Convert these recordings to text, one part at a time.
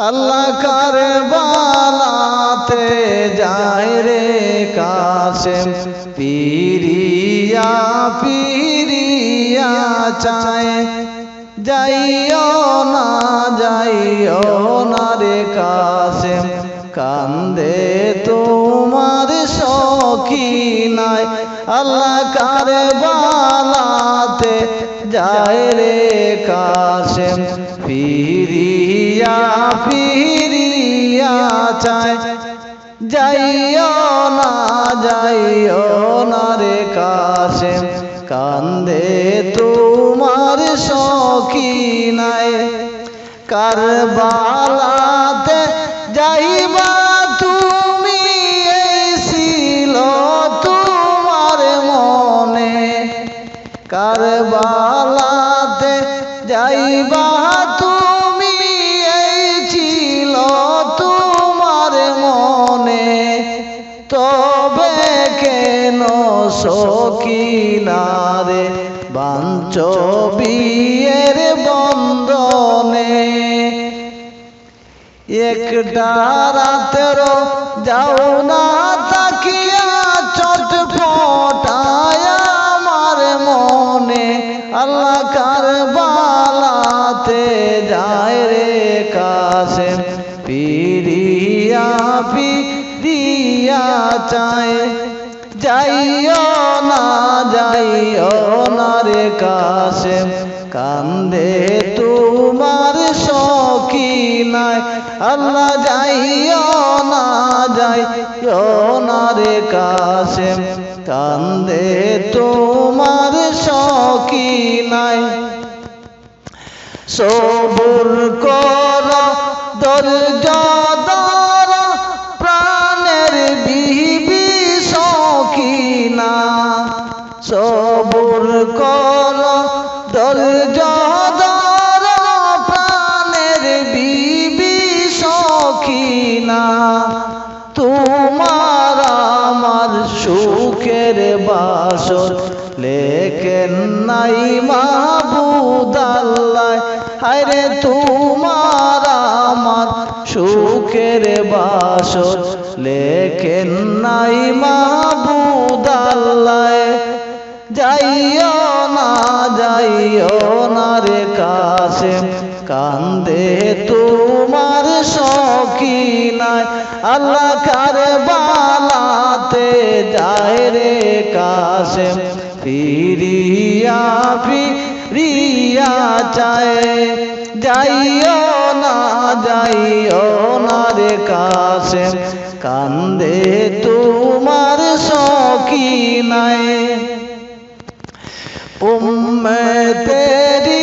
আল্লাহ কারবালাতে যায় রে কাসেম পিরিয়া পিরিয়া চায় যাইও না রে কাসেম কান্দে তোমার সখিনায় আল্লাহ কারবালাতে যায় রে কাসেম পিরিয়া পিরিয়া চায় যাইও না রে কাসেম কান্দে তোমার সখিনায় কারবালাতে যাইবা তুমি ছিল তোমার মনে কারবালাতে যাইবা তুমি ছিল তোমার মনে তবে কেন সখিনারে বাঞ্চ বিয়ের বন্ধনে একটা রাতের যাও না তাকিয়া চটপটায় আমার মনে আল্লাহ কারবালাতে যায় রে কাসেম পিরিয়া পিরিয়া চায় যাইও না রে কাসেম কান্দে তোমার সখিনায় আল্লাহ যাইও না রে কাসেম কান্দে তোমার সখিনায় সবুর কর ধৈর্য ধর প্রাণের বিবি সখিনা সবুর কর ধৈর্য ধর প্রাণের বিবি সখিনা তোমার আমার সুখের বাসর লেখেন নাই মাহবুব আল্লাহ হায়রে তোমার আমার সুখের বাসর লেখেন নাই মাহবুব আল্লাহ যাইও না রে কাসেম কান্দে তোমার সখিনায় আল্লাহ কারবালাতে যায় রে কাসেম পিরিয়া পিরিয়া চায় যাইও না রে কাসেম কান্দে তোমার সখিনায় উম্মতেরি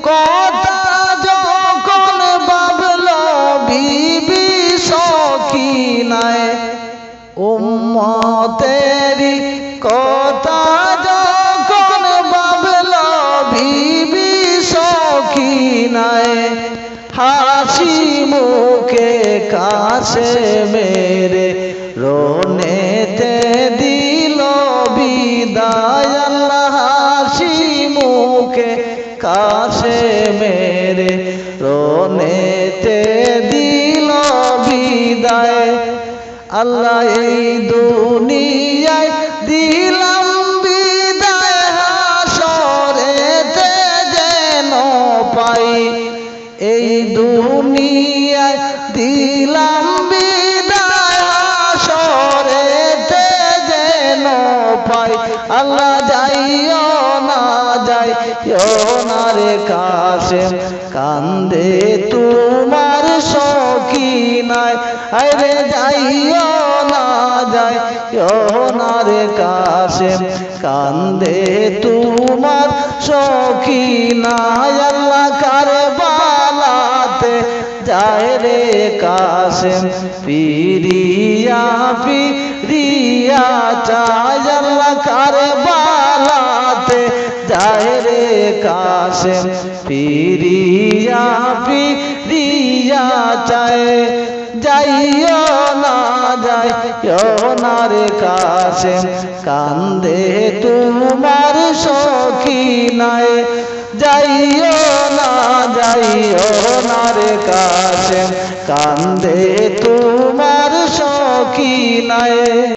কথা যখন বাবল বিবি সখিনায় উম্মতেরি কথা যখন বাবল বিবি সখিনায় হাসি মুখে কাছে মেরে রোনেতে দিল বিদায় আল্লাহ হাসি মুখে কাছে মেরে রোনেতে দিল বিদায় আল্লাহ এই দুনিয়ায় দিলাম বিদায় হাসরেতে যেন পাই এই দুনিয়ায় দিলাম বিদায় হাসরেতে যেন পাই আল্লাহ যাইও না রে কাসেম কান্দে তোমার সখিনায় আরে যাইও না রে কাসেম কান্দে তোমার সখিনায় আল্লাহ কারবালাতে যায় রে কাসেম পিরিয়া পিরিয়া চায় আল্লাহ কারবালাতে যায় রে কাসেম পিরিয়া পিরিয়া চায় যাইও না রে কাসেম কান্দে তোমার সখিনায় যাইও না রে কাশেম, কান্দে তোমার সখী নাই।